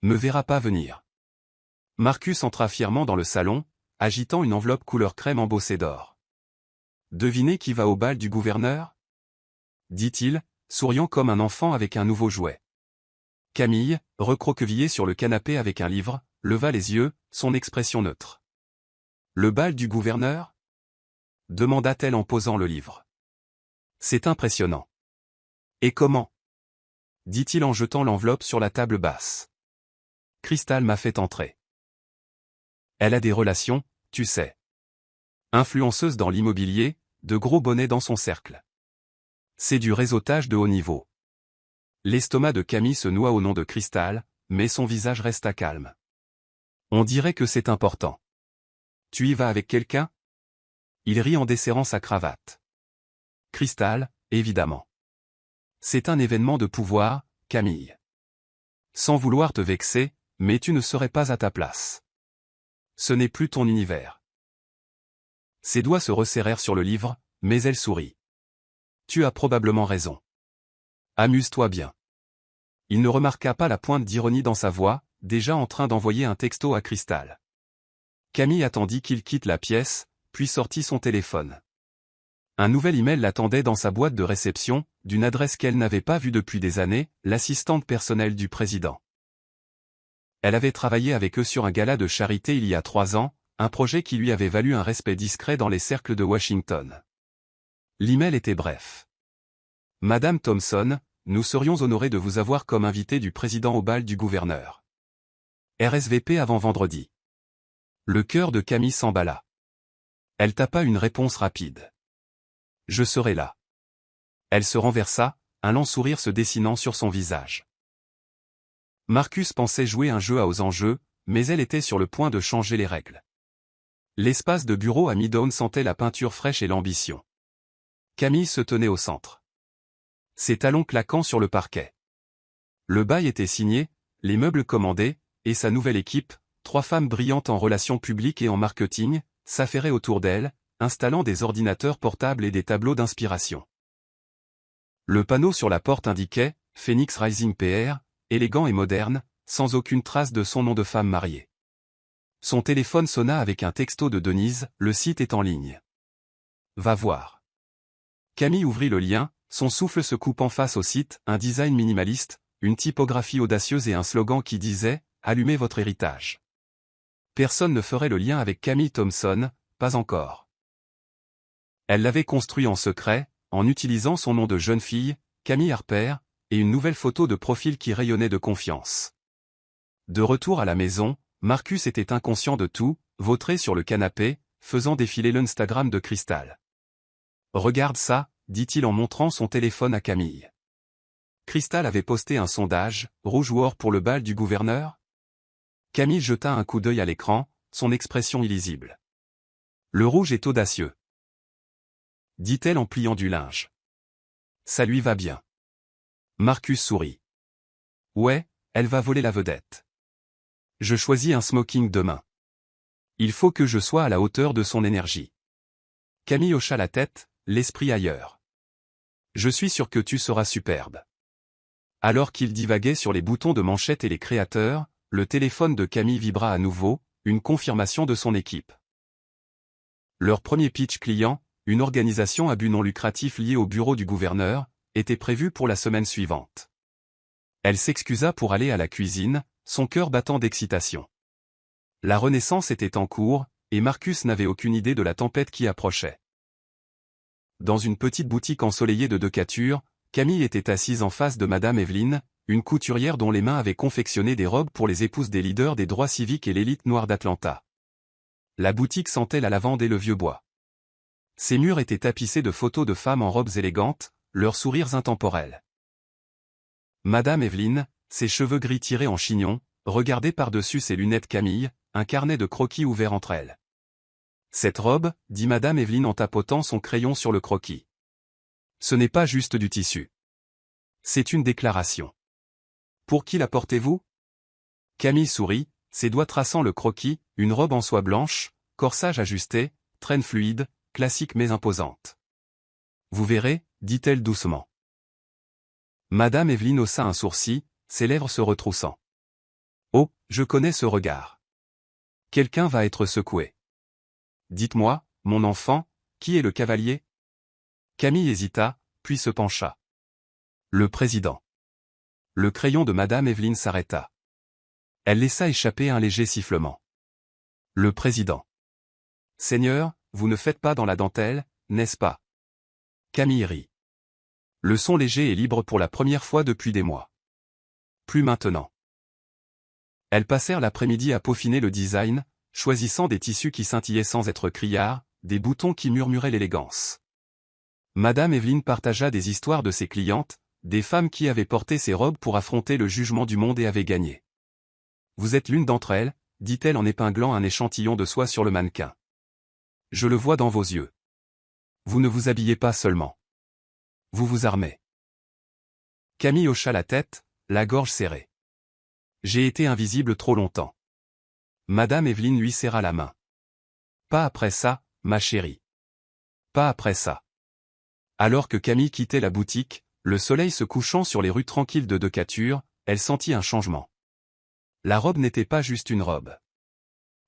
me verra pas venir. Marcus entra fièrement dans le salon, agitant une enveloppe couleur crème embossée d'or. Devinez qui va au bal du gouverneur? Dit-il, souriant comme un enfant avec un nouveau jouet. Camille, recroquevillée sur le canapé avec un livre, leva les yeux, son expression neutre. Le bal du gouverneur? Demanda-t-elle en posant le livre. C'est impressionnant. Et comment? Dit-il en jetant l'enveloppe sur la table basse. Cristal m'a fait entrer. Elle a des relations, tu sais. Influenceuse dans l'immobilier, de gros bonnets dans son cercle. C'est du réseautage de haut niveau. L'estomac de Camille se noie au nom de Cristal, mais son visage resta calme. On dirait que c'est important. Tu y vas avec quelqu'un? Il rit en desserrant sa cravate. Cristal, évidemment. C'est un événement de pouvoir, Camille. Sans vouloir te vexer, mais tu ne serais pas à ta place. Ce n'est plus ton univers. Ses doigts se resserrèrent sur le livre, mais elle sourit. Tu as probablement raison. Amuse-toi bien. Il ne remarqua pas la pointe d'ironie dans sa voix, déjà en train d'envoyer un texto à Cristal. Camille attendit qu'il quitte la pièce, puis sortit son téléphone. Un nouvel email l'attendait dans sa boîte de réception, d'une adresse qu'elle n'avait pas vue depuis des années, l'assistante personnelle du président. Elle avait travaillé avec eux sur un gala de charité il y a 3 ans, un projet qui lui avait valu un respect discret dans les cercles de Washington. L'email était bref. Madame Thompson, nous serions honorés de vous avoir comme invité du président au bal du gouverneur. RSVP avant vendredi. Le cœur de Camille s'emballa. Elle tapa une réponse rapide. Je serai là. Elle se renversa, un lent sourire se dessinant sur son visage. Marcus pensait jouer un jeu à aux enjeux, mais elle était sur le point de changer les règles. L'espace de bureau à Midtown sentait la peinture fraîche et l'ambition. Camille se tenait au centre. Ses talons claquant sur le parquet. Le bail était signé, les meubles commandés, et sa nouvelle équipe, 3 femmes brillantes en relations publiques et en marketing, s'affairait autour d'elle, installant des ordinateurs portables et des tableaux d'inspiration. Le panneau sur la porte indiquait « Phoenix Rising PR », élégant et moderne, sans aucune trace de son nom de femme mariée. Son téléphone sonna avec un texto de Denise, le site est en ligne. Va voir. Camille ouvrit le lien, son souffle se coupant face au site, un design minimaliste, une typographie audacieuse et un slogan qui disait « Allumez votre héritage ». Personne ne ferait le lien avec Camille Thompson, pas encore. Elle l'avait construit en secret, en utilisant son nom de jeune fille, Camille Harper, et une nouvelle photo de profil qui rayonnait de confiance. De retour à la maison, Marcus était inconscient de tout, vautré sur le canapé, faisant défiler l'Instagram de Cristal. « Regarde ça », dit-il en montrant son téléphone à Camille. Cristal avait posté un sondage, rouge ou or pour le bal du gouverneur? Camille jeta un coup d'œil à l'écran, son expression illisible. Le rouge est audacieux, dit-elle en pliant du linge. Ça lui va bien. Marcus sourit. Ouais, elle va voler la vedette. Je choisis un smoking demain. Il faut que je sois à la hauteur de son énergie. Camille hocha la tête, l'esprit ailleurs. Je suis sûr que tu seras superbe. Alors qu'il divaguait sur les boutons de manchette et les créateurs, le téléphone de Camille vibra à nouveau, une confirmation de son équipe. Leur premier pitch client, une organisation à but non lucratif liée au bureau du gouverneur, était prévu pour la semaine suivante. Elle s'excusa pour aller à la cuisine, son cœur battant d'excitation. La renaissance était en cours, et Marcus n'avait aucune idée de la tempête qui approchait. Dans une petite boutique ensoleillée de Decatur, Camille était assise en face de Madame Evelyne, une couturière dont les mains avaient confectionné des robes pour les épouses des leaders des droits civiques et l'élite noire d'Atlanta. La boutique sentait la lavande et le vieux bois. Ses murs étaient tapissés de photos de femmes en robes élégantes, leurs sourires intemporels. Madame Evelyne, ses cheveux gris tirés en chignon, regardait par-dessus ses lunettes Camille, un carnet de croquis ouvert entre elles. Cette robe, dit Madame Evelyne en tapotant son crayon sur le croquis. Ce n'est pas juste du tissu. C'est une déclaration. Pour qui la portez-vous? Camille sourit, ses doigts traçant le croquis, une robe en soie blanche, corsage ajusté, traîne fluide, classique mais imposante. Vous verrez, dit-elle doucement. Madame Evelyne haussa un sourcil, ses lèvres se retroussant. Oh, je connais ce regard. Quelqu'un va être secoué. Dites-moi, mon enfant, qui est le cavalier? Camille hésita, puis se pencha. Le président. Le crayon de Madame Evelyne s'arrêta. Elle laissa échapper un léger sifflement. Le président. Seigneur, vous ne faites pas dans la dentelle, n'est-ce pas? Camille rit. Le son léger et libre pour la première fois depuis des mois. Plus maintenant. Elles passèrent l'après-midi à peaufiner le design, choisissant des tissus qui scintillaient sans être criards, des boutons qui murmuraient l'élégance. Madame Evelyne partagea des histoires de ses clientes, des femmes qui avaient porté ces robes pour affronter le jugement du monde et avaient gagné. Vous êtes l'une d'entre elles, dit-elle en épinglant un échantillon de soie sur le mannequin. Je le vois dans vos yeux. Vous ne vous habillez pas seulement. Vous vous armez. Camille hocha la tête, la gorge serrée. J'ai été invisible trop longtemps. Madame Evelyne lui serra la main. Pas après ça, ma chérie. Pas après ça. Alors que Camille quittait la boutique, le soleil se couchant sur les rues tranquilles de Decatur, elle sentit un changement. La robe n'était pas juste une robe.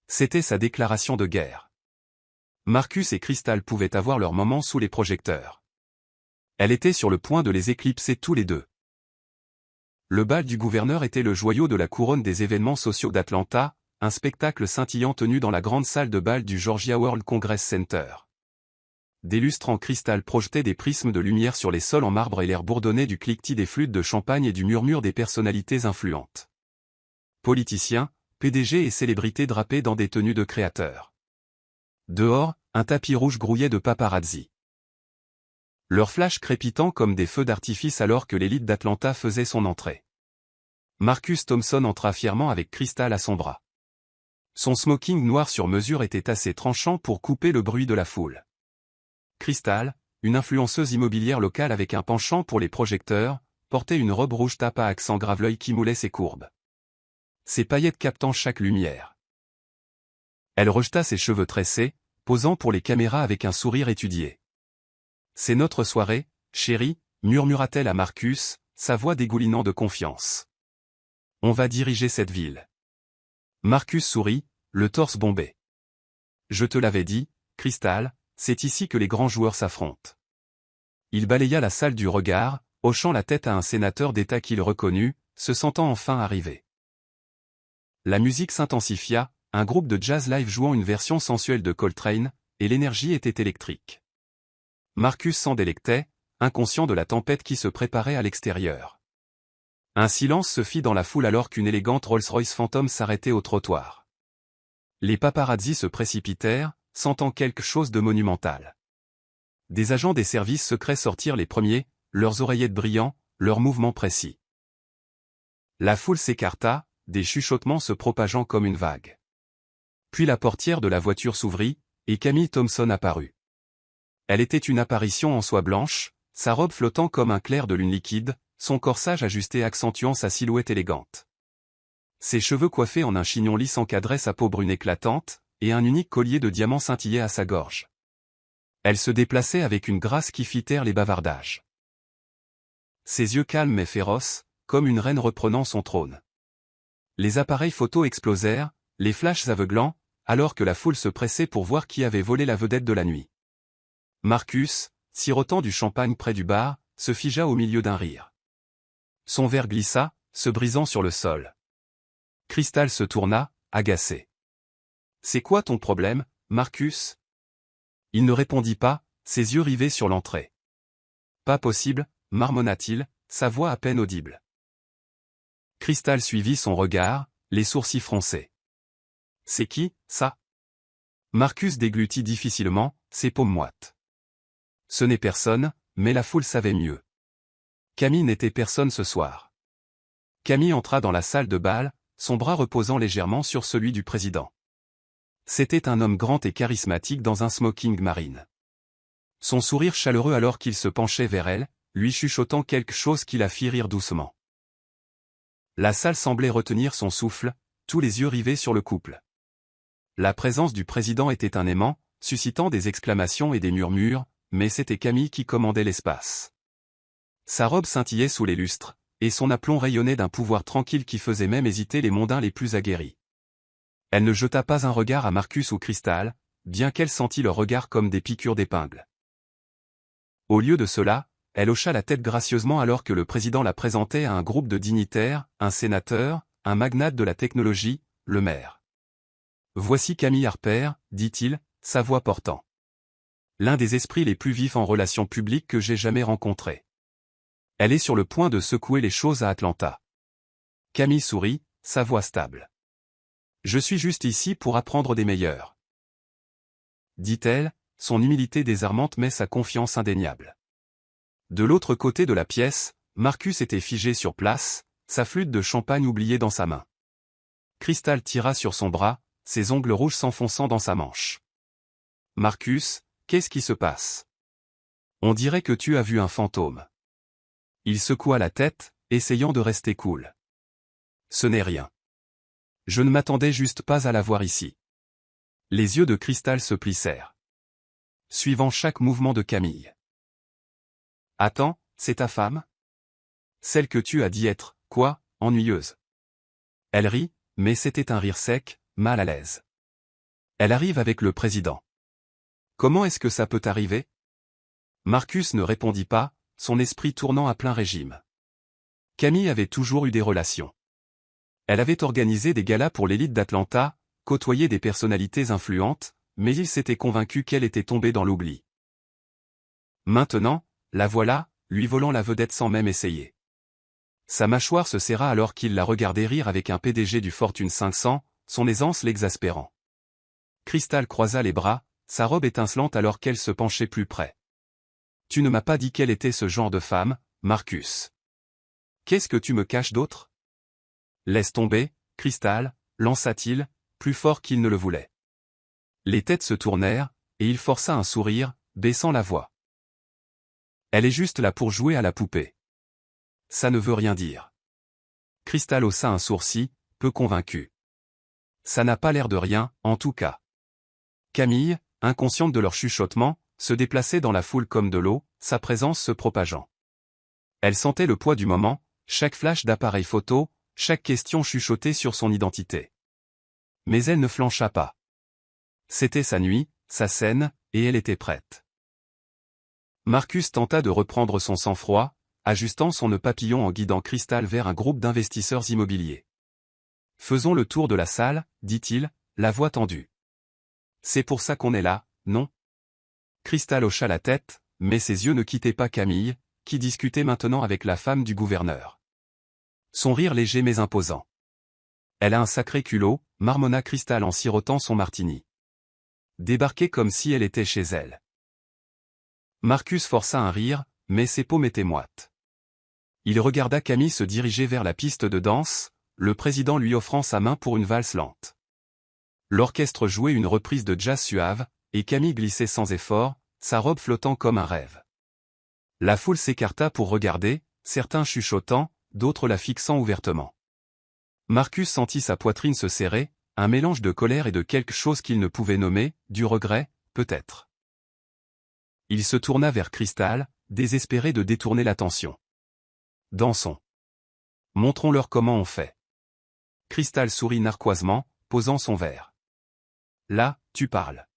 C'était sa déclaration de guerre. Marcus et Crystal pouvaient avoir leur moment sous les projecteurs. Elle était sur le point de les éclipser tous les deux. Le bal du gouverneur était le joyau de la couronne des événements sociaux d'Atlanta, un spectacle scintillant tenu dans la grande salle de bal du Georgia World Congress Center. Des lustres en cristal projetaient des prismes de lumière sur les sols en marbre et l'air bourdonnait du cliquetis des flûtes de champagne et du murmure des personnalités influentes. Politiciens, PDG et célébrités drapés dans des tenues de créateurs. Dehors, un tapis rouge grouillait de paparazzi. Leurs flashs crépitant comme des feux d'artifice alors que l'élite d'Atlanta faisait son entrée. Marcus Thompson entra fièrement avec Crystal à son bras. Son smoking noir sur mesure était assez tranchant pour couper le bruit de la foule. Crystal, une influenceuse immobilière locale avec un penchant pour les projecteurs, portait une robe rouge tape à accent grave l'œil qui moulait ses courbes. Ses paillettes captant chaque lumière. Elle rejeta ses cheveux tressés, posant pour les caméras avec un sourire étudié. « C'est notre soirée, chérie », murmura-t-elle à Marcus, sa voix dégoulinant de confiance. « On va diriger cette ville. » Marcus sourit, le torse bombé. « Je te l'avais dit, Crystal, c'est ici que les grands joueurs s'affrontent. » Il balaya la salle du regard, hochant la tête à un sénateur d'État qu'il reconnut, se sentant enfin arriver. La musique s'intensifia, un groupe de jazz live jouant une version sensuelle de Coltrane, et l'énergie était électrique. Marcus s'en délectait, inconscient de la tempête qui se préparait à l'extérieur. Un silence se fit dans la foule alors qu'une élégante Rolls-Royce Phantom s'arrêtait au trottoir. Les paparazzis se précipitèrent, sentant quelque chose de monumental. Des agents des services secrets sortirent les premiers, leurs oreillettes brillants, leurs mouvements précis. La foule s'écarta, des chuchotements se propageant comme une vague. Puis la portière de la voiture s'ouvrit, et Camille Thompson apparut. Elle était une apparition en soie blanche, sa robe flottant comme un clair de lune liquide, son corsage ajusté accentuant sa silhouette élégante. Ses cheveux coiffés en un chignon lisse encadraient sa peau brune éclatante, et un unique collier de diamants scintillait à sa gorge. Elle se déplaçait avec une grâce qui fit taire les bavardages. Ses yeux calmes mais féroces, comme une reine reprenant son trône. Les appareils photo explosèrent, les flashs aveuglants, alors que la foule se pressait pour voir qui avait volé la vedette de la nuit. Marcus, sirotant du champagne près du bar, se figea au milieu d'un rire. Son verre glissa, se brisant sur le sol. Crystal se tourna, agacé. « C'est quoi ton problème, Marcus ?» Il ne répondit pas, ses yeux rivés sur l'entrée. « Pas possible, marmonna-t-il, sa voix à peine audible. Crystal suivit son regard, les sourcils froncés. « C'est qui, ça ?» Marcus déglutit difficilement, ses paumes moites. Ce n'est personne, mais la foule savait mieux. Camille n'était personne ce soir. Camille entra dans la salle de bal, son bras reposant légèrement sur celui du président. C'était un homme grand et charismatique dans un smoking marine. Son sourire chaleureux alors qu'il se penchait vers elle, lui chuchotant quelque chose qui la fit rire doucement. La salle semblait retenir son souffle, tous les yeux rivés sur le couple. La présence du président était un aimant, suscitant des exclamations et des murmures, mais c'était Camille qui commandait l'espace. Sa robe scintillait sous les lustres, et son aplomb rayonnait d'un pouvoir tranquille qui faisait même hésiter les mondains les plus aguerris. Elle ne jeta pas un regard à Marcus ou Cristal, bien qu'elle sentît leur regard comme des piqûres d'épingle. Au lieu de cela, elle hocha la tête gracieusement alors que le président la présentait à un groupe de dignitaires, un sénateur, un magnate de la technologie, le maire. « Voici Camille Harper, dit-il, sa voix portant. L'un des esprits les plus vifs en relations publiques que j'ai jamais rencontrés. Elle est sur le point de secouer les choses à Atlanta. » Camille sourit, sa voix stable. « Je suis juste ici pour apprendre des meilleurs. » dit-elle, son humilité désarmante mais sa confiance indéniable. De l'autre côté de la pièce, Marcus était figé sur place, sa flûte de champagne oubliée dans sa main. Cristal tira sur son bras, ses ongles rouges s'enfonçant dans sa manche. « Marcus, qu'est-ce qui se passe? On dirait que tu as vu un fantôme. » Il secoua la tête, essayant de rester cool. « Ce n'est rien. Je ne m'attendais juste pas à la voir ici. » Les yeux de Cristal se plissèrent, suivant chaque mouvement de Camille. « Attends, c'est ta femme? Celle que tu as dit être, quoi, ennuyeuse? » Elle rit, mais c'était un rire sec, mal à l'aise. « Elle arrive avec le président. » « Comment est-ce que ça peut arriver? » Marcus ne répondit pas, son esprit tournant à plein régime. Camille avait toujours eu des relations. Elle avait organisé des galas pour l'élite d'Atlanta, côtoyé des personnalités influentes, mais il s'était convaincu qu'elle était tombée dans l'oubli. Maintenant, la voilà, lui volant la vedette sans même essayer. Sa mâchoire se serra alors qu'il la regardait rire avec un PDG du Fortune 500, son aisance l'exaspérant. Cristal croisa les bras, sa robe étincelante alors qu'elle se penchait plus près. « Tu ne m'as pas dit quelle était ce genre de femme, Marcus. Qu'est-ce que tu me caches d'autre? » « Laisse tomber, Cristal, lança-t-il, plus fort qu'il ne le voulait. Les têtes se tournèrent, et il força un sourire, baissant la voix. « Elle est juste là pour jouer à la poupée. Ça ne veut rien dire. » Cristal haussa un sourcil, peu convaincu. « Ça n'a pas l'air de rien, en tout cas. » Camille, inconsciente de leur chuchotement, se déplaçait dans la foule comme de l'eau, sa présence se propageant. Elle sentait le poids du moment, chaque flash d'appareil photo, chaque question chuchotée sur son identité. Mais elle ne flancha pas. C'était sa nuit, sa scène, et elle était prête. Marcus tenta de reprendre son sang-froid, ajustant son nœud papillon en guidant Cristal vers un groupe d'investisseurs immobiliers. « Faisons le tour de la salle, dit-il, la voix tendue. C'est pour ça qu'on est là, non? » Cristal hocha la tête, mais ses yeux ne quittaient pas Camille, qui discutait maintenant avec la femme du gouverneur. Son rire léger mais imposant. « Elle a un sacré culot, » marmonna Cristal en sirotant son martini. Débarquée comme si elle était chez elle. Marcus força un rire, mais ses paumes étaient moites. Il regarda Camille se diriger vers la piste de danse, le président lui offrant sa main pour une valse lente. L'orchestre jouait une reprise de jazz suave, et Camille glissait sans effort, sa robe flottant comme un rêve. La foule s'écarta pour regarder, certains chuchotant, d'autres la fixant ouvertement. Marcus sentit sa poitrine se serrer, un mélange de colère et de quelque chose qu'il ne pouvait nommer, du regret, peut-être. Il se tourna vers Cristal, désespéré de détourner l'attention. « Dansons. Montrons-leur comment on fait. » Cristal sourit narquoisement, posant son verre. « Là, tu parles. »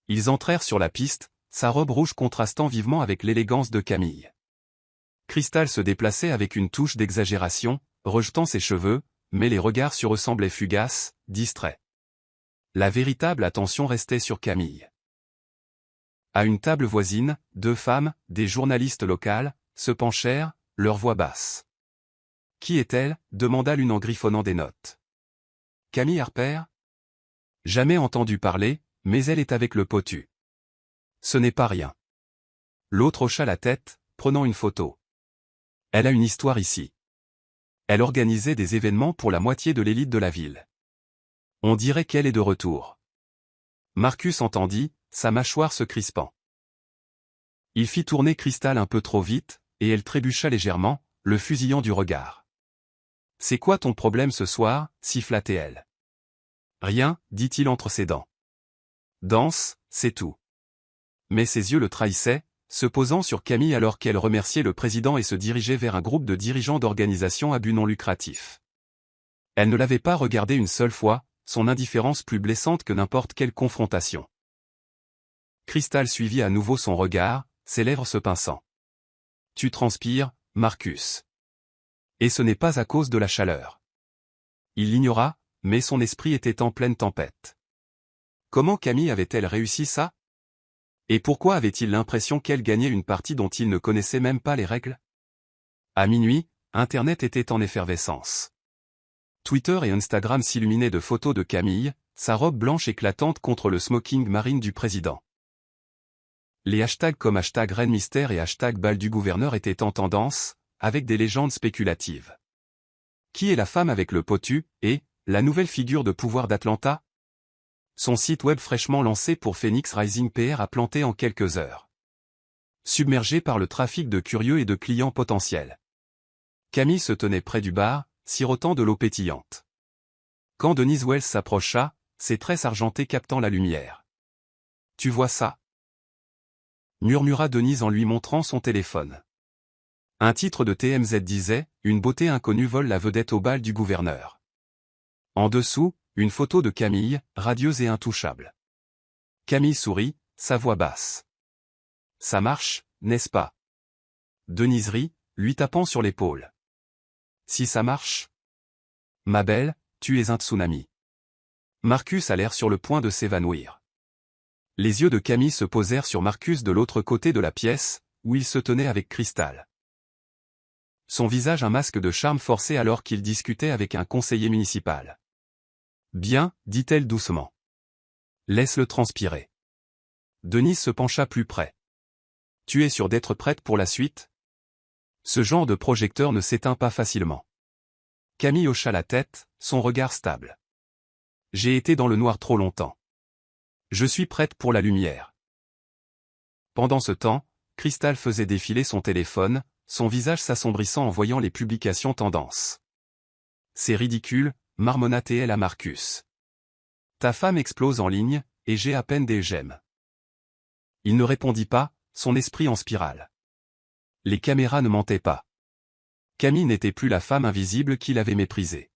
Ils entrèrent sur la piste, sa robe rouge contrastant vivement avec l'élégance de Camille. Cristal se déplaçait avec une touche d'exagération, rejetant ses cheveux, mais les regards sur eux semblaient fugaces, distraits. La véritable attention restait sur Camille. À une table voisine, deux femmes, des journalistes locales, se penchèrent, leur voix basse. « Qui est-elle » demanda l'une en griffonnant des notes. « Camille Harper ?»« Jamais entendu parler, mais elle est avec le potu. »« Ce n'est pas rien. » L'autre hocha la tête, prenant une photo. « Elle a une histoire ici. Elle organisait des événements pour la moitié de l'élite de la ville. On dirait qu'elle est de retour. » Marcus entendit, sa mâchoire se crispant. Il fit tourner Cristal un peu trop vite, et elle trébucha légèrement, le fusillant du regard. « C'est quoi ton problème ce soir » siffla-t-elle. « Rien, dit-il entre ses dents. « Danse, c'est tout. » Mais ses yeux le trahissaient, se posant sur Camille alors qu'elle remerciait le président et se dirigeait vers un groupe de dirigeants d'organisations à but non lucratif. Elle ne l'avait pas regardé une seule fois, son indifférence plus blessante que n'importe quelle confrontation. Crystal suivit à nouveau son regard, ses lèvres se pinçant. « Tu transpires, Marcus. Et ce n'est pas à cause de la chaleur. » Il l'ignora, mais son esprit était en pleine tempête. Comment Camille avait-elle réussi ça? Et pourquoi avait-il l'impression qu'elle gagnait une partie dont il ne connaissait même pas les règles? À minuit, Internet était en effervescence. Twitter et Instagram s'illuminaient de photos de Camille, sa robe blanche éclatante contre le smoking marine du président. Les hashtags comme #Reine Mystère et #Bal du gouverneur étaient en tendance, avec des légendes spéculatives. Qui est la femme avec le potu, et la nouvelle figure de pouvoir d'Atlanta? Son site web fraîchement lancé pour Phoenix Rising PR a planté en quelques heures. Submergé par le trafic de curieux et de clients potentiels. Camille se tenait près du bar, sirotant de l'eau pétillante. Quand Denise Wells s'approcha, ses tresses argentées captant la lumière. « Tu vois ça ?» murmura Denise en lui montrant son téléphone. Un titre de TMZ disait « Une beauté inconnue vole la vedette au bal du gouverneur ». En dessous, une photo de Camille, radieuse et intouchable. Camille sourit, sa voix basse. « Ça marche, n'est-ce pas ?» Denise rit, lui tapant sur l'épaule. « Si ça marche ? Ma belle, tu es un tsunami. » Marcus a l'air sur le point de s'évanouir. Les yeux de Camille se posèrent sur Marcus de l'autre côté de la pièce, où il se tenait avec Crystal. Son visage un masque de charme forcé alors qu'il discutait avec un conseiller municipal. « Bien, dit-elle doucement. Laisse-le transpirer. » Denise se pencha plus près. « Tu es sûre d'être prête pour la suite ? Ce genre de projecteur ne s'éteint pas facilement. » Camille hocha la tête, son regard stable. « J'ai été dans le noir trop longtemps. Je suis prête pour la lumière. » Pendant ce temps, Crystal faisait défiler son téléphone, son visage s'assombrissant en voyant les publications tendances. « C'est ridicule, marmonna-t-elle à Marcus. Ta femme explose en ligne, et j'ai à peine des j'aime. » Il ne répondit pas, son esprit en spirale. Les caméras ne mentaient pas. Camille n'était plus la femme invisible qu'il avait méprisée.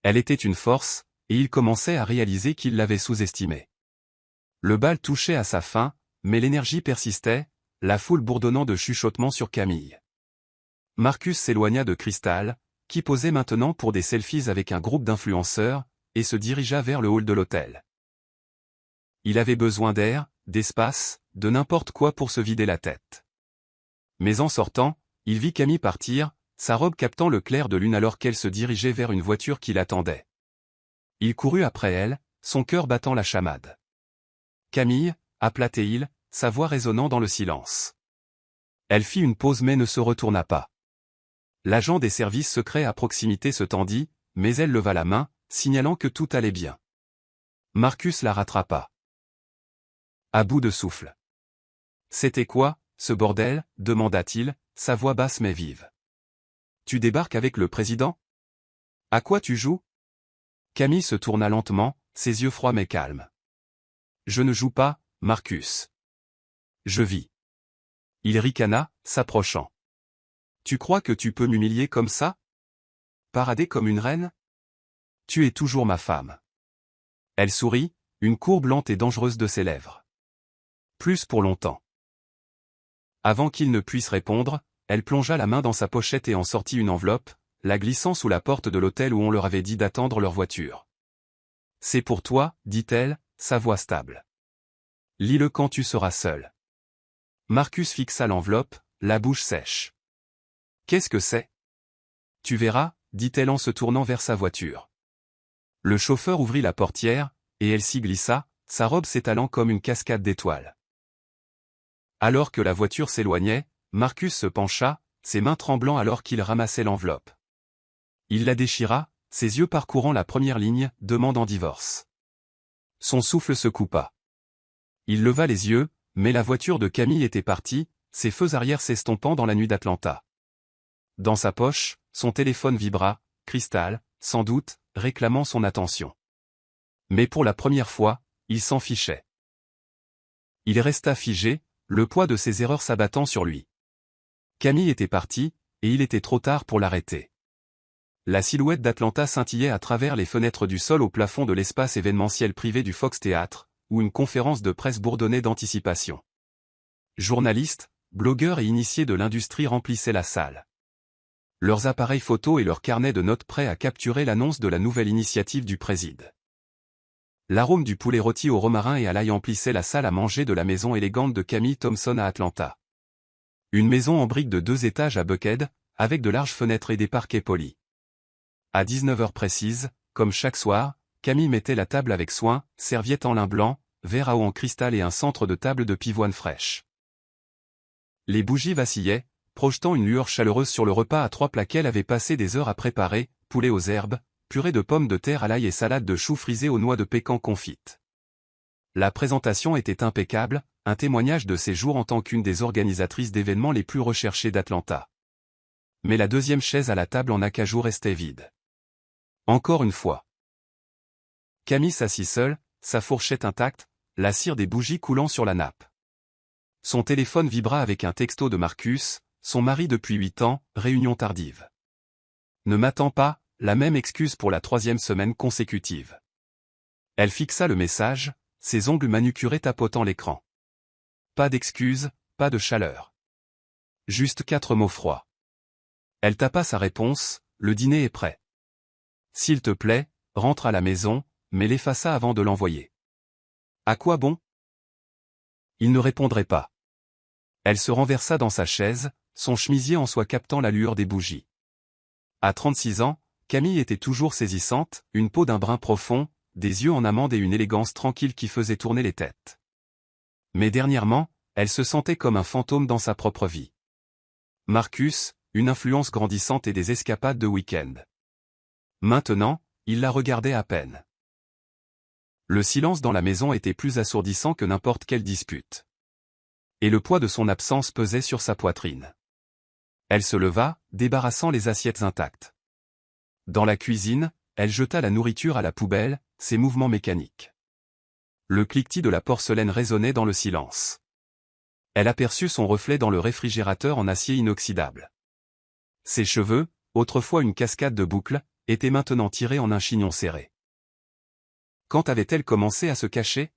Elle était une force, et il commençait à réaliser qu'il l'avait sous-estimée. Le bal touchait à sa fin, mais l'énergie persistait, la foule bourdonnant de chuchotements sur Camille. Marcus s'éloigna de Crystal, qui posait maintenant pour des selfies avec un groupe d'influenceurs, et se dirigea vers le hall de l'hôtel. Il avait besoin d'air, d'espace, de n'importe quoi pour se vider la tête. Mais en sortant, il vit Camille partir, sa robe captant le clair de lune alors qu'elle se dirigeait vers une voiture qui l'attendait. Il courut après elle, son cœur battant la chamade. « Camille » appela-t-il, sa voix résonnant dans le silence. Elle fit une pause mais ne se retourna pas. L'agent des services secrets à proximité se tendit, mais elle leva la main, signalant que tout allait bien. Marcus la rattrapa. À bout de souffle. « C'était quoi, ce bordel ?» demanda-t-il, sa voix basse mais vive. « Tu débarques avec le président ? À quoi tu joues ?» Camille se tourna lentement, ses yeux froids mais calmes. « Je ne joue pas, Marcus. Je vis. » Il ricana, s'approchant. « Tu crois que tu peux m'humilier comme ça ? Parader comme une reine ? Tu es toujours ma femme. » Elle sourit, une courbe lente et dangereuse de ses lèvres. Plus pour longtemps. Avant qu'il ne puisse répondre, elle plongea la main dans sa pochette et en sortit une enveloppe, la glissant sous la porte de l'hôtel où on leur avait dit d'attendre leur voiture. « C'est pour toi, dit-elle, sa voix stable. Lis-le quand tu seras seul. » Marcus fixa l'enveloppe, la bouche sèche. « Qu'est-ce que c'est ? » Tu verras, dit-elle en se tournant vers sa voiture. Le chauffeur ouvrit la portière, et elle s'y glissa, sa robe s'étalant comme une cascade d'étoiles. Alors que la voiture s'éloignait, Marcus se pencha, ses mains tremblant alors qu'il ramassait l'enveloppe. Il la déchira, ses yeux parcourant la première ligne, demandant divorce. Son souffle se coupa. Il leva les yeux, mais la voiture de Camille était partie, ses feux arrière s'estompant dans la nuit d'Atlanta. Dans sa poche, son téléphone vibra, Crystal, sans doute, réclamant son attention. Mais pour la première fois, il s'en fichait. Il resta figé, le poids de ses erreurs s'abattant sur lui. Camille était partie, et il était trop tard pour l'arrêter. La silhouette d'Atlanta scintillait à travers les fenêtres du sol au plafond de l'espace événementiel privé du Fox Theatre, où une conférence de presse bourdonnait d'anticipation. Journalistes, blogueurs et initiés de l'industrie remplissaient la salle. Leurs appareils photo et leurs carnets de notes prêts à capturer l'annonce de la nouvelle initiative du préside. L'arôme du poulet rôti au romarin et à l'ail emplissait la salle à manger de la maison élégante de Camille Thompson à Atlanta. Une maison en briques de 2 étages à Buckhead, avec de larges fenêtres et des parquets polis. À 19h précises, comme chaque soir, Camille mettait la table avec soin, serviette en lin blanc, verre à eau en cristal et un centre de table de pivoine fraîche. Les bougies vacillaient, projetant une lueur chaleureuse sur le repas à 3 plats qu'elle avait passé des heures à préparer, poulet aux herbes, purée de pommes de terre à l'ail et salade de choux frisés aux noix de pécan confites. La présentation était impeccable, un témoignage de ses jours en tant qu'une des organisatrices d'événements les plus recherchés d'Atlanta. Mais la deuxième chaise à la table en acajou restait vide. Encore une fois. Camille s'assit seule, sa fourchette intacte, la cire des bougies coulant sur la nappe. Son téléphone vibra avec un texto de Marcus, son mari depuis 8 ans, réunion tardive. Ne m'attends pas, la même excuse pour la 3e semaine consécutive. Elle fixa le message, ses ongles manucurés tapotant l'écran. Pas d'excuses, pas de chaleur. Juste 4 mots froids. Elle tapa sa réponse, le dîner est prêt. S'il te plaît, rentre à la maison, mais l'effaça avant de l'envoyer. À quoi bon? Il ne répondrait pas. Elle se renversa dans sa chaise, son chemisier en soie captant la lueur des bougies. À 36 ans, Camille était toujours saisissante, une peau d'un brun profond, des yeux en amande et une élégance tranquille qui faisait tourner les têtes. Mais dernièrement, elle se sentait comme un fantôme dans sa propre vie. Marcus, une influence grandissante et des escapades de week-end. Maintenant, il la regardait à peine. Le silence dans la maison était plus assourdissant que n'importe quelle dispute. Et le poids de son absence pesait sur sa poitrine. Elle se leva, débarrassant les assiettes intactes. Dans la cuisine, elle jeta la nourriture à la poubelle, ses mouvements mécaniques. Le cliquetis de la porcelaine résonnait dans le silence. Elle aperçut son reflet dans le réfrigérateur en acier inoxydable. Ses cheveux, autrefois une cascade de boucles, étaient maintenant tirés en un chignon serré. Quand avait-elle commencé à se cacher?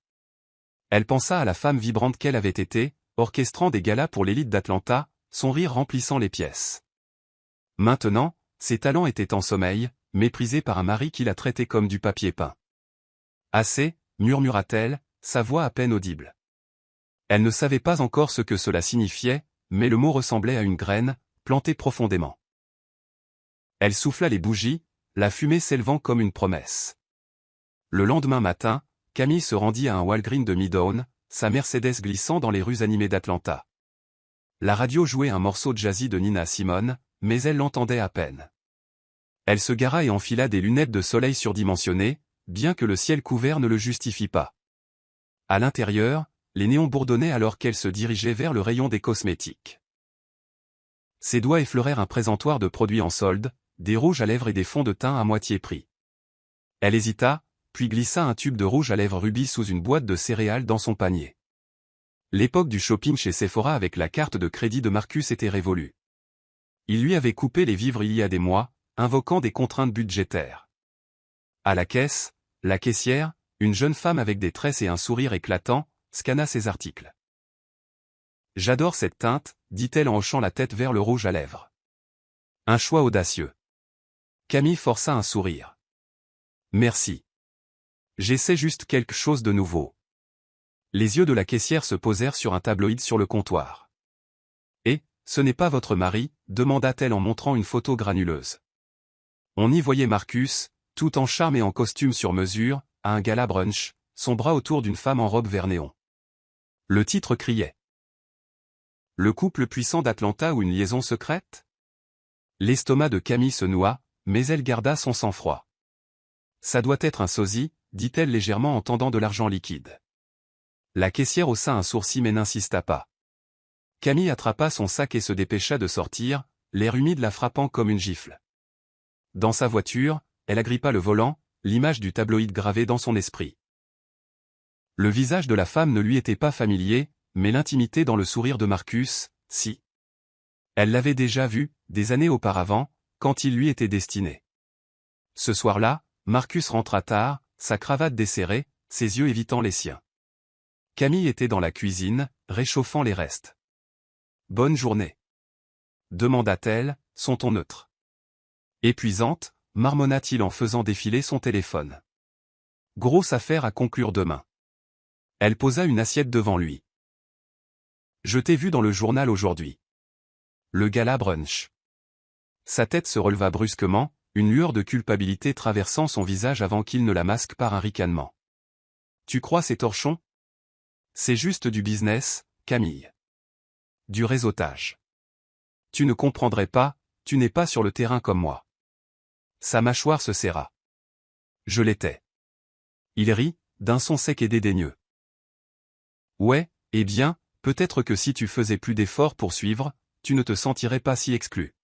Elle pensa à la femme vibrante qu'elle avait été, orchestrant des galas pour l'élite d'Atlanta, son rire remplissant les pièces. Maintenant, ses talents étaient en sommeil, méprisés par un mari qui la traitait comme du papier peint. Assez, murmura-t-elle, sa voix à peine audible. Elle ne savait pas encore ce que cela signifiait, mais le mot ressemblait à une graine, plantée profondément. Elle souffla les bougies, la fumée s'élevant comme une promesse. Le lendemain matin, Camille se rendit à un Walgreens de Midtown, sa Mercedes glissant dans les rues animées d'Atlanta. La radio jouait un morceau jazzy de Nina Simone, mais elle l'entendait à peine. Elle se gara et enfila des lunettes de soleil surdimensionnées, bien que le ciel couvert ne le justifie pas. À l'intérieur, les néons bourdonnaient alors qu'elle se dirigeait vers le rayon des cosmétiques. Ses doigts effleurèrent un présentoir de produits en solde, des rouges à lèvres et des fonds de teint à moitié prix. Elle hésita, puis glissa un tube de rouge à lèvres rubis sous une boîte de céréales dans son panier. L'époque du shopping chez Sephora avec la carte de crédit de Marcus était révolue. Il lui avait coupé les vivres il y a des mois, invoquant des contraintes budgétaires. À la caisse, la caissière, une jeune femme avec des tresses et un sourire éclatant, scanna ses articles. « J'adore cette teinte, dit-elle en hochant la tête vers le rouge à lèvres. Un choix audacieux. Camille força un sourire. Merci. J'essaie juste quelque chose de nouveau. Les yeux de la caissière se posèrent sur un tabloïd sur le comptoir. Et, ce n'est pas votre mari, demanda-t-elle en montrant une photo granuleuse. On y voyait Marcus, tout en charme et en costume sur mesure, à un gala brunch, son bras autour d'une femme en robe vert néon. Le titre criait. Le couple puissant d'Atlanta ou une liaison secrète? L'estomac de Camille se noua, mais elle garda son sang-froid. Ça doit être un sosie, dit-elle légèrement en tendant de l'argent liquide. La caissière haussa un sourcil mais n'insista pas. Camille attrapa son sac et se dépêcha de sortir, l'air humide la frappant comme une gifle. Dans sa voiture, elle agrippa le volant, l'image du tabloïd gravée dans son esprit. Le visage de la femme ne lui était pas familier, mais l'intimité dans le sourire de Marcus, si. Elle l'avait déjà vu, des années auparavant, quand il lui était destiné. Ce soir-là, Marcus rentra tard, sa cravate desserrée, ses yeux évitant les siens. Camille était dans la cuisine, réchauffant les restes. « Bonne journée. » demanda-t-elle, son ton neutre. Épuisante, marmonna-t-il en faisant défiler son téléphone. Grosse affaire à conclure demain. Elle posa une assiette devant lui. Je t'ai vu dans le journal aujourd'hui. Le gala brunch. Sa tête se releva brusquement, une lueur de culpabilité traversant son visage avant qu'il ne la masque par un ricanement. Tu crois ces torchons? C'est juste du business, Camille. Du réseautage. Tu ne comprendrais pas, tu n'es pas sur le terrain comme moi. Sa mâchoire se serra. Je l'étais. Il rit, d'un son sec et dédaigneux. Ouais, eh bien, peut-être que si tu faisais plus d'efforts pour suivre, tu ne te sentirais pas si exclu.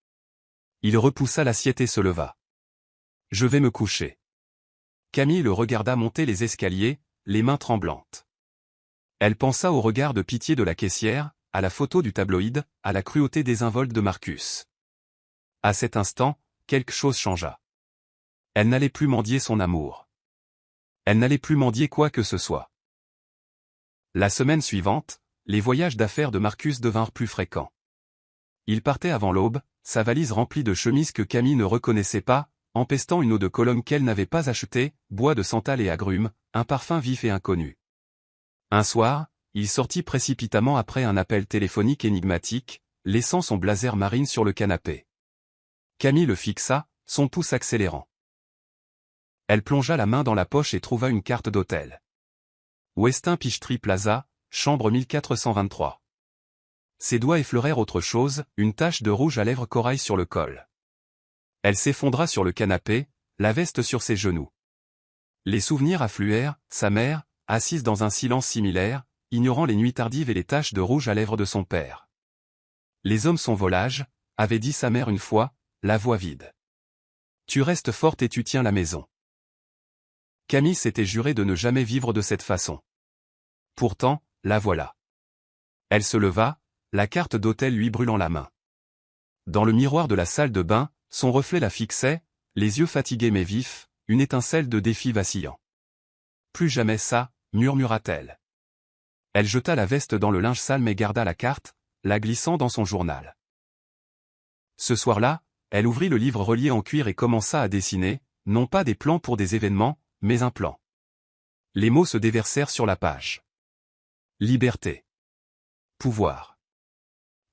Il repoussa l'assiette et se leva. Je vais me coucher. Camille le regarda monter les escaliers, les mains tremblantes. Elle pensa au regard de pitié de la caissière, à la photo du tabloïd, à la cruauté désinvolte de Marcus. À cet instant, quelque chose changea. Elle n'allait plus mendier son amour. Elle n'allait plus mendier quoi que ce soit. La semaine suivante, les voyages d'affaires de Marcus devinrent plus fréquents. Il partait avant l'aube, sa valise remplie de chemises que Camille ne reconnaissait pas, empestant une eau de Cologne qu'elle n'avait pas achetée, bois de santal et agrumes, un parfum vif et inconnu. Un soir, il sortit précipitamment après un appel téléphonique énigmatique, laissant son blazer marine sur le canapé. Camille le fixa, son pouce accélérant. Elle plongea la main dans la poche et trouva une carte d'hôtel. Westin Peachtree Plaza, chambre 1423. Ses doigts effleurèrent autre chose, une tache de rouge à lèvres corail sur le col. Elle s'effondra sur le canapé, la veste sur ses genoux. Les souvenirs affluèrent, sa mère, assise dans un silence similaire, ignorant les nuits tardives et les taches de rouge à lèvres de son père. Les hommes sont volages, avait dit sa mère une fois, la voix vide. Tu restes forte et tu tiens la maison. Camille s'était juré de ne jamais vivre de cette façon. Pourtant, la voilà. Elle se leva, la carte d'hôtel lui brûlant la main. Dans le miroir de la salle de bain, son reflet la fixait, les yeux fatigués mais vifs, une étincelle de défi vacillant. Plus jamais ça, murmura-t-elle. Elle jeta la veste dans le linge sale mais garda la carte, la glissant dans son journal. Ce soir-là, elle ouvrit le livre relié en cuir et commença à dessiner, non pas des plans pour des événements, mais un plan. Les mots se déversèrent sur la page. Liberté. Pouvoir.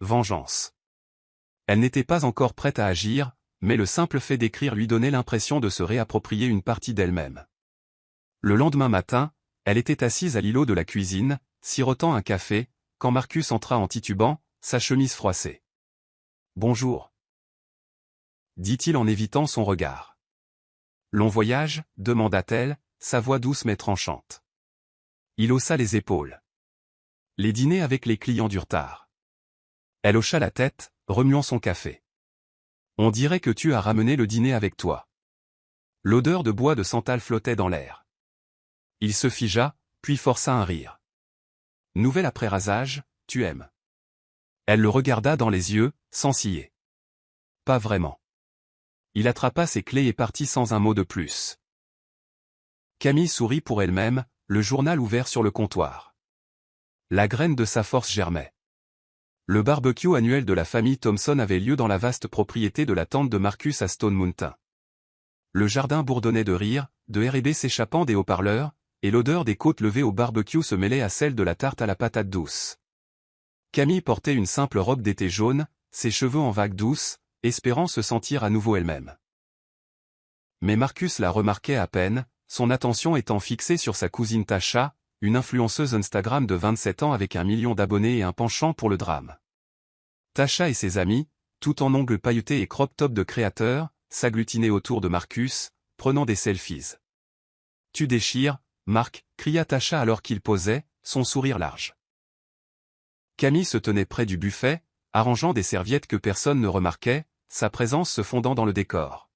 Vengeance. Elle n'était pas encore prête à agir, mais le simple fait d'écrire lui donnait l'impression de se réapproprier une partie d'elle-même. Le lendemain matin, elle était assise à l'îlot de la cuisine, sirotant un café, quand Marcus entra en titubant, sa chemise froissée. « Bonjour. » dit-il en évitant son regard. « Long voyage » demanda-t-elle, sa voix douce mais tranchante. Il haussa les épaules. Les dîners avec les clients durent tard. Elle hocha la tête, remuant son café. « On dirait que tu as ramené le dîner avec toi. » L'odeur de bois de santal flottait dans l'air. Il se figea, puis força un rire. « Nouvel après-rasage, tu aimes. » Elle le regarda dans les yeux, sans ciller. « Pas vraiment. » Il attrapa ses clés et partit sans un mot de plus. Camille sourit pour elle-même, le journal ouvert sur le comptoir. La graine de sa force germait. Le barbecue annuel de la famille Thompson avait lieu dans la vaste propriété de la tante de Marcus à Stone Mountain. Le jardin bourdonnait de rire, de R&B s'échappant des haut-parleurs, et l'odeur des côtes levées au barbecue se mêlait à celle de la tarte à la patate douce. Camille portait une simple robe d'été jaune, ses cheveux en vagues douces, espérant se sentir à nouveau elle-même. Mais Marcus la remarquait à peine, son attention étant fixée sur sa cousine Tasha, une influenceuse Instagram de 27 ans avec 1 million d'abonnés et un penchant pour le drame. Tasha et ses amis, tout en ongles pailletés et crop top de créateurs, s'agglutinaient autour de Marcus, prenant des selfies. « Tu déchires, Marc » cria Tasha alors qu'il posait, son sourire large. Camille se tenait près du buffet, arrangeant des serviettes que personne ne remarquait, sa présence se fondant dans le décor.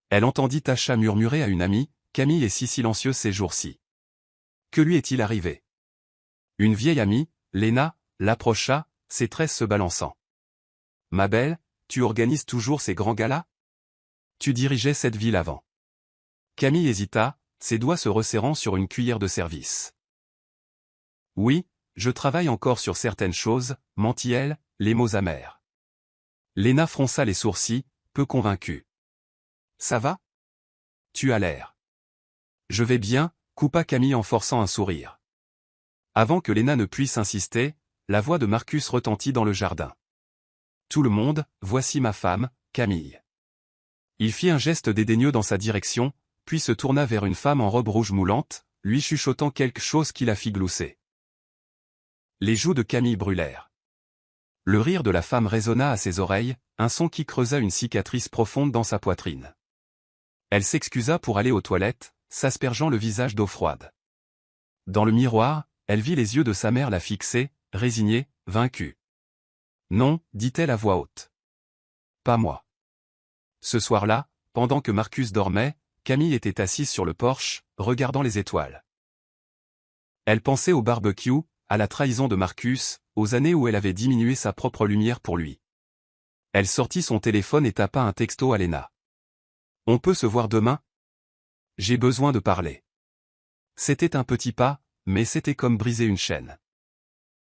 Elle entendit Tasha murmurer à une amie, « Camille est si silencieuse ces jours-ci. Que lui est-il arrivé ?» Une vieille amie, Léna l'approcha, ses tresses se balançant. « Ma belle, tu organises toujours ces grands galas? Tu dirigeais cette ville avant. » Camille hésita, ses doigts se resserrant sur une cuillère de service. « Oui, je travaille encore sur certaines choses, » mentit-elle, les mots amers. Léna fronça les sourcils, peu convaincue. « Ça va? Tu as l'air. »« Je vais bien, » coupa Camille en forçant un sourire. Avant que Léna ne puisse insister, la voix de Marcus retentit dans le jardin. « Tout le monde, voici ma femme, Camille. » Il fit un geste dédaigneux dans sa direction, puis se tourna vers une femme en robe rouge moulante, lui chuchotant quelque chose qui la fit glousser. Les joues de Camille brûlèrent. Le rire de la femme résonna à ses oreilles, un son qui creusa une cicatrice profonde dans sa poitrine. Elle s'excusa pour aller aux toilettes, s'aspergeant le visage d'eau froide. Dans le miroir, elle vit les yeux de sa mère la fixer, résignée, vaincue. « Non, » dit-elle à voix haute. « Pas moi. » Ce soir-là, pendant que Marcus dormait, Camille était assise sur le porche, regardant les étoiles. Elle pensait au barbecue, à la trahison de Marcus, aux années où elle avait diminué sa propre lumière pour lui. Elle sortit son téléphone et tapa un texto à Léna. « On peut se voir demain? J'ai besoin de parler. » C'était un petit pas, mais c'était comme briser une chaîne.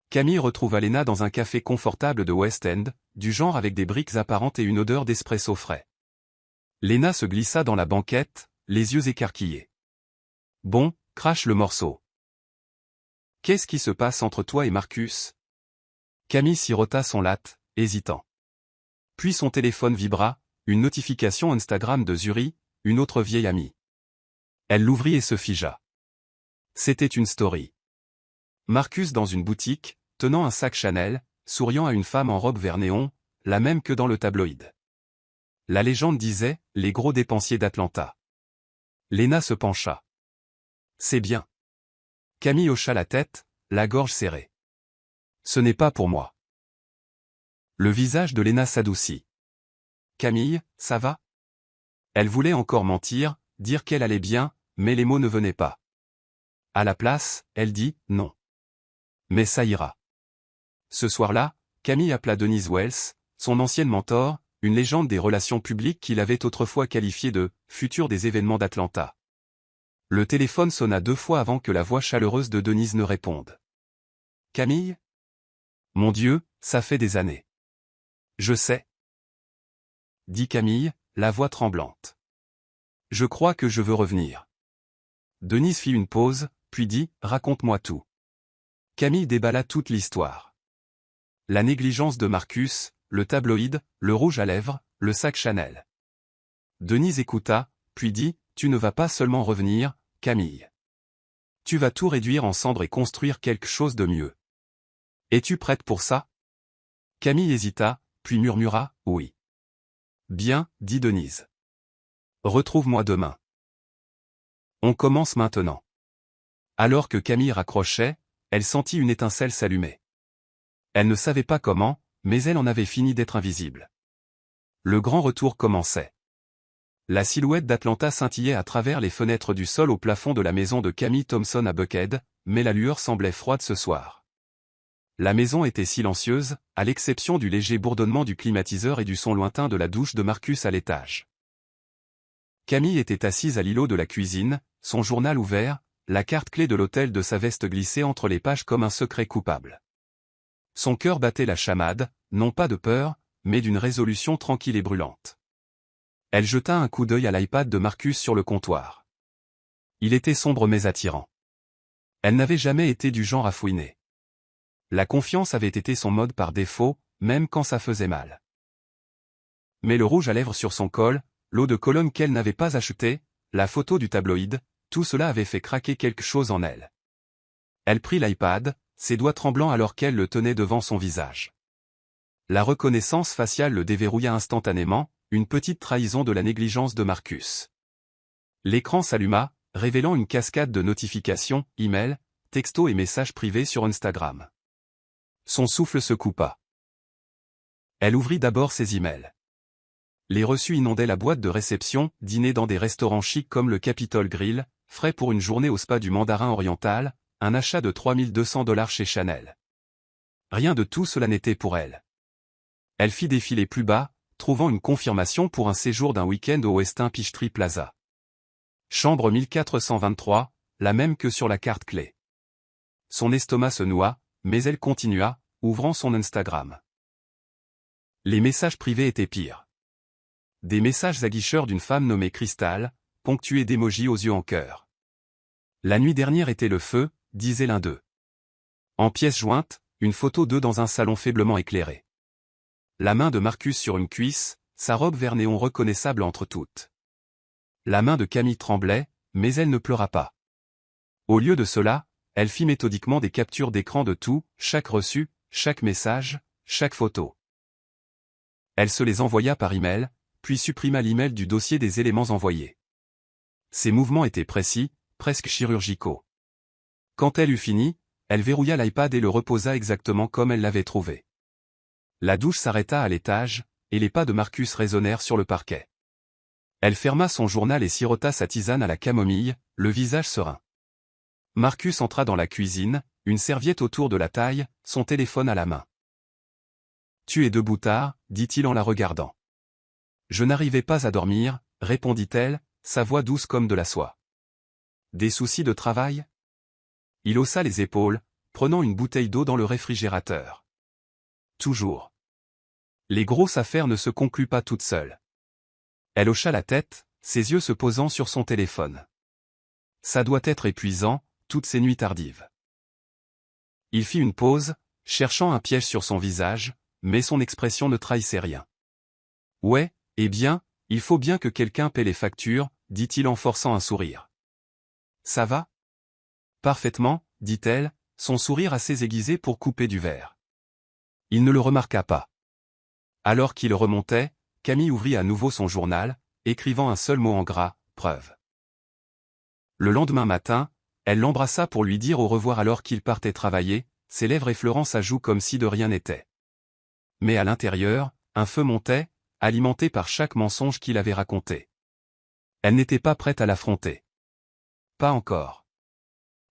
Camille retrouva Léna dans un café confortable de West End, du genre avec des briques apparentes et une odeur d'espresso frais. Léna se glissa dans la banquette, les yeux écarquillés. « Bon, crache le morceau. Qu'est-ce qui se passe entre toi et Marcus ?» Camille sirota son latte, hésitant. Puis son téléphone vibra, une notification Instagram de Zuri, une autre vieille amie. Elle l'ouvrit et se figea. C'était une story. Marcus dans une boutique, tenant un sac Chanel, souriant à une femme en robe vert néon, la même que dans le tabloïd. La légende disait « Les gros dépensiers d'Atlanta ». Léna se pencha. « C'est bien. » Camille hocha la tête, la gorge serrée. « Ce n'est pas pour moi. » Le visage de Léna s'adoucit. « Camille, ça va ?» Elle voulait encore mentir, dire qu'elle allait bien, mais les mots ne venaient pas. À la place, elle dit « non. » Mais ça ira. Ce soir-là, Camille appela Denise Wells, son ancienne mentor, une légende des relations publiques qu'il avait autrefois qualifiée de « futur des événements d'Atlanta ». Le téléphone sonna 2 fois avant que la voix chaleureuse de Denise ne réponde. « Camille ? Mon Dieu, ça fait des années. »« Je sais. » dit Camille, la voix tremblante. « Je crois que je veux revenir. » Denise fit une pause, puis dit « Raconte-moi tout. » Camille déballa toute l'histoire. La négligence de Marcus, le tabloïd, le rouge à lèvres, le sac Chanel. Denise écouta, puis dit « Tu ne vas pas seulement revenir, Camille. Tu vas tout réduire en cendres et construire quelque chose de mieux. Es-tu prête pour ça ?» Camille hésita, puis murmura « Oui. » Bien, dit Denise. Retrouve-moi demain. On commence maintenant. Alors que Camille raccrochait, elle sentit une étincelle s'allumer. Elle ne savait pas comment, mais elle en avait fini d'être invisible. Le grand retour commençait. La silhouette d'Atlanta scintillait à travers les fenêtres du sol au plafond de la maison de Camille Thompson à Buckhead, mais la lueur semblait froide ce soir. La maison était silencieuse, à l'exception du léger bourdonnement du climatiseur et du son lointain de la douche de Marcus à l'étage. Camille était assise à l'îlot de la cuisine, son journal ouvert, la carte clé de l'hôtel de sa veste glissée entre les pages comme un secret coupable. Son cœur battait la chamade, non pas de peur, mais d'une résolution tranquille et brûlante. Elle jeta un coup d'œil à l'iPad de Marcus sur le comptoir. Il était sombre mais attirant. Elle n'avait jamais été du genre à fouiner. La confiance avait été son mode par défaut, même quand ça faisait mal. Mais le rouge à lèvres sur son col, l'eau de Cologne qu'elle n'avait pas achetée, la photo du tabloïd, tout cela avait fait craquer quelque chose en elle. Elle prit l'iPad, ses doigts tremblants alors qu'elle le tenait devant son visage. La reconnaissance faciale le déverrouilla instantanément, une petite trahison de la négligence de Marcus. L'écran s'alluma, révélant une cascade de notifications, emails, textos et messages privés sur Instagram. Son souffle se coupa. Elle ouvrit d'abord ses emails. Les reçus inondaient la boîte de réception, dîner dans des restaurants chics comme le Capitol Grill, frais pour une journée au spa du Mandarin Oriental, un achat de $3200 chez Chanel. Rien de tout cela n'était pour elle. Elle fit défiler plus bas, trouvant une confirmation pour un séjour d'un week-end au Westin Peachtree Plaza. Chambre 1423, la même que sur la carte clé. Son estomac se noua, mais elle continua, ouvrant son Instagram. Les messages privés étaient pires. Des messages aguicheurs d'une femme nommée Crystal, ponctués d'émojis aux yeux en cœur. La nuit dernière était le feu, disait l'un d'eux. En pièce jointe, une photo d'eux dans un salon faiblement éclairé. La main de Marcus sur une cuisse, sa robe vert néon reconnaissable entre toutes. La main de Camille tremblait, mais elle ne pleura pas. Au lieu de cela, elle fit méthodiquement des captures d'écran de tout, chaque reçu, chaque message, chaque photo. Elle se les envoya par email, puis supprima l'email du dossier des éléments envoyés. Ses mouvements étaient précis, presque chirurgicaux. Quand elle eut fini, elle verrouilla l'iPad et le reposa exactement comme elle l'avait trouvé. La douche s'arrêta à l'étage, et les pas de Marcus résonnèrent sur le parquet. Elle ferma son journal et sirota sa tisane à la camomille, le visage serein. Marcus entra dans la cuisine, une serviette autour de la taille, son téléphone à la main. « Tu es debout tard » dit-il en la regardant. « Je n'arrivais pas à dormir » répondit-elle, sa voix douce comme de la soie. « Des soucis de travail ?» Il haussa les épaules, prenant une bouteille d'eau dans le réfrigérateur. « Toujours. Les grosses affaires ne se concluent pas toutes seules. » Elle hocha la tête, ses yeux se posant sur son téléphone. « Ça doit être épuisant, toutes ces nuits tardives. » Il fit une pause, cherchant un piège sur son visage, mais son expression ne trahissait rien. « Ouais, eh bien, il faut bien que quelqu'un paie les factures, » dit-il en forçant un sourire. « Ça va ? » Parfaitement, dit-elle, son sourire assez aiguisé pour couper du verre. Il ne le remarqua pas. Alors qu'il remontait, Camille ouvrit à nouveau son journal, écrivant un seul mot en gras, preuve. Le lendemain matin, elle l'embrassa pour lui dire au revoir alors qu'il partait travailler, ses lèvres effleurant sa joue comme si de rien n'était. Mais à l'intérieur, un feu montait, alimenté par chaque mensonge qu'il avait raconté. Elle n'était pas prête à l'affronter. Pas encore.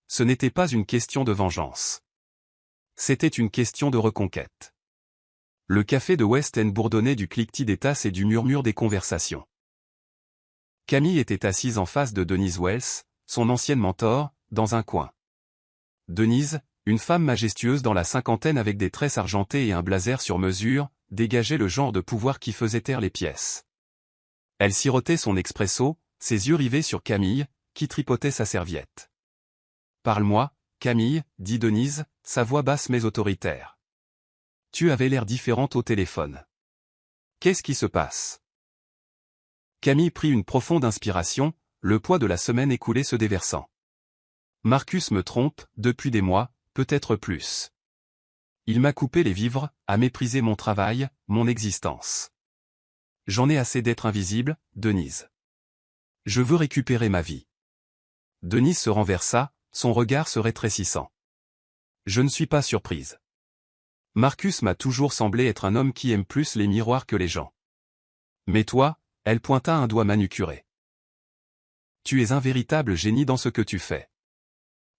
Ce n'était pas une question de vengeance. C'était une question de reconquête. Le café de West End bourdonnait du cliquetis des tasses et du murmure des conversations. Camille était assise en face de Denise Wells, son ancienne mentor, dans un coin. Denise, une femme majestueuse dans la cinquantaine avec des tresses argentées et un blazer sur mesure, dégageait le genre de pouvoir qui faisait taire les pièces. Elle sirotait son expresso, ses yeux rivés sur Camille, qui tripotait sa serviette. « Parle-moi, Camille, » dit Denise, sa voix basse mais autoritaire. « Tu avais l'air différente au téléphone. Qu'est-ce qui se passe ?» Camille prit une profonde inspiration, le poids de la semaine écoulée se déversant. « Marcus me trompe, depuis des mois, peut-être plus. Il m'a coupé les vivres, a méprisé mon travail, mon existence. J'en ai assez d'être invisible, Denise. Je veux récupérer ma vie. » Denise se renversa, son regard se rétrécissant. « Je ne suis pas surprise. Marcus m'a toujours semblé être un homme qui aime plus les miroirs que les gens. Mais toi, » elle pointa un doigt manucuré. « Tu es un véritable génie dans ce que tu fais.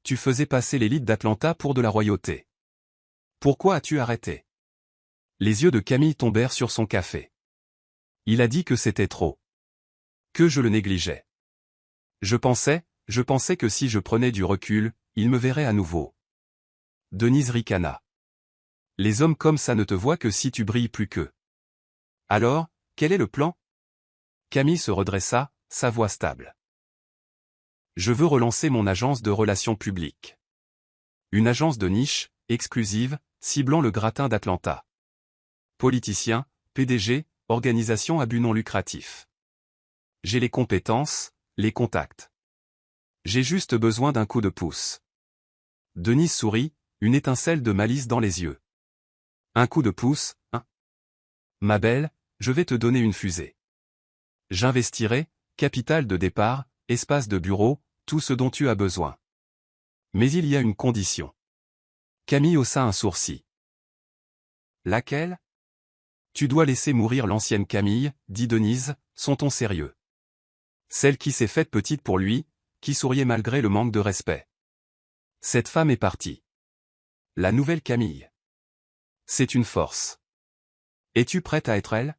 Tu faisais passer l'élite d'Atlanta pour de la royauté. Pourquoi as-tu arrêté ?» Les yeux de Camille tombèrent sur son café. Il a dit que c'était trop. Que je le négligeais. Je pensais que si je prenais du recul, il me verrait à nouveau. Denise ricana. Les hommes comme ça ne te voient que si tu brilles plus qu'eux. Alors, quel est le plan ? Camille se redressa, sa voix stable. Je veux relancer mon agence de relations publiques. Une agence de niche, exclusive, ciblant le gratin d'Atlanta. Politicien, PDG, organisation à but non lucratif. J'ai les compétences, les contacts. J'ai juste besoin d'un coup de pouce. Denise sourit, une étincelle de malice dans les yeux. Un coup de pouce, hein ? Ma belle, je vais te donner une fusée. J'investirai, capital de départ, espace de bureau, tout ce dont tu as besoin. Mais il y a une condition. Camille haussa un sourcil. Laquelle ? Tu dois laisser mourir l'ancienne Camille, dit Denise, son ton sérieux. Celle qui s'est faite petite pour lui, qui souriait malgré le manque de respect. Cette femme est partie. La nouvelle Camille. C'est une force. Es-tu prête à être elle?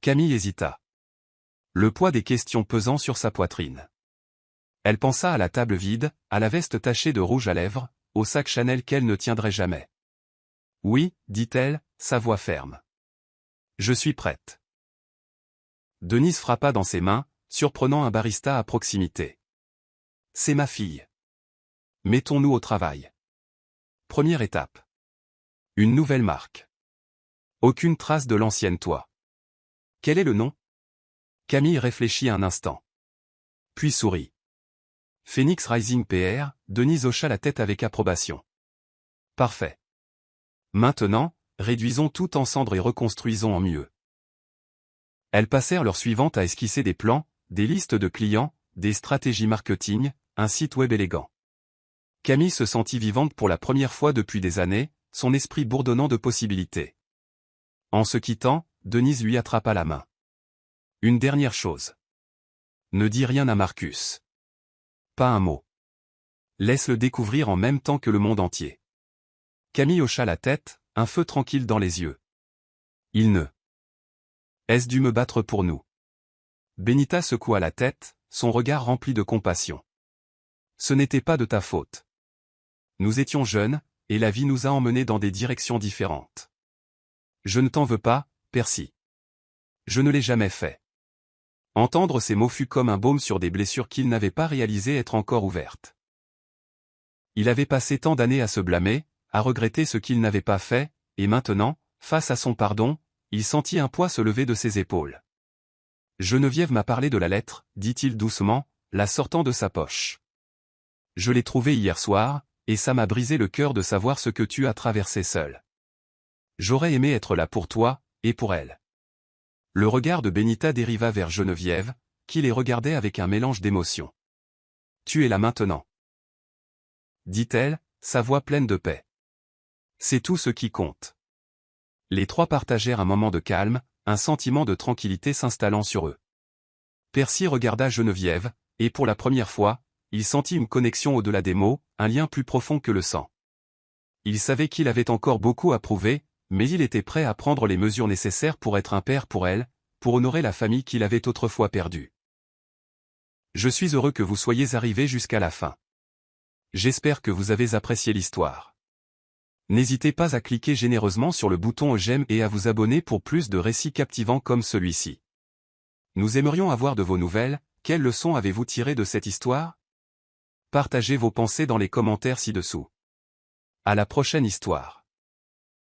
Camille hésita. Le poids des questions pesant sur sa poitrine. Elle pensa à la table vide, à la veste tachée de rouge à lèvres, au sac Chanel qu'elle ne tiendrait jamais. Oui, dit-elle, sa voix ferme. Je suis prête. Denise frappa dans ses mains, surprenant un barista à proximité. C'est ma fille. Mettons-nous au travail. Première étape. Une nouvelle marque. Aucune trace de l'ancienne toi. Quel est le nom? Camille réfléchit un instant. Puis sourit. Phoenix Rising PR, Denise hocha la tête avec approbation. Parfait. Maintenant, réduisons tout en cendres et reconstruisons en mieux. Elles passèrent l'heure suivante à esquisser des plans, des listes de clients, des stratégies marketing, un site web élégant. Camille se sentit vivante pour la première fois depuis des années, son esprit bourdonnant de possibilités. En se quittant, Denise lui attrapa la main. Une dernière chose. Ne dis rien à Marcus. Pas un mot. Laisse-le découvrir en même temps que le monde entier. Camille hocha la tête, un feu tranquille dans les yeux. Il ne. Est-ce dû me battre pour nous? Benita secoua la tête, son regard rempli de compassion. Ce n'était pas de ta faute. Nous étions jeunes, et la vie nous a emmenés dans des directions différentes. Je ne t'en veux pas, Percy. Je ne l'ai jamais fait. Entendre ces mots fut comme un baume sur des blessures qu'il n'avait pas réalisé être encore ouvertes. Il avait passé tant d'années à se blâmer, à regretter ce qu'il n'avait pas fait, et maintenant, face à son pardon, il sentit un poids se lever de ses épaules. Geneviève m'a parlé de la lettre, dit-il doucement, la sortant de sa poche. Je l'ai trouvée hier soir, et ça m'a brisé le cœur de savoir ce que tu as traversé seul. J'aurais aimé être là pour toi, et pour elle. Le regard de Benita dériva vers Geneviève, qui les regardait avec un mélange d'émotions. Tu es là maintenant. Dit-elle, sa voix pleine de paix. C'est tout ce qui compte. Les trois partagèrent un moment de calme, un sentiment de tranquillité s'installant sur eux. Percy regarda Geneviève, et pour la première fois, il sentit une connexion au-delà des mots, un lien plus profond que le sang. Il savait qu'il avait encore beaucoup à prouver, mais il était prêt à prendre les mesures nécessaires pour être un père pour elle, pour honorer la famille qu'il avait autrefois perdue. Je suis heureux que vous soyez arrivés jusqu'à la fin. J'espère que vous avez apprécié l'histoire. N'hésitez pas à cliquer généreusement sur le bouton j'aime et à vous abonner pour plus de récits captivants comme celui-ci. Nous aimerions avoir de vos nouvelles. Quelles leçons avez-vous tirées de cette histoire? Partagez vos pensées dans les commentaires ci-dessous. À la prochaine histoire.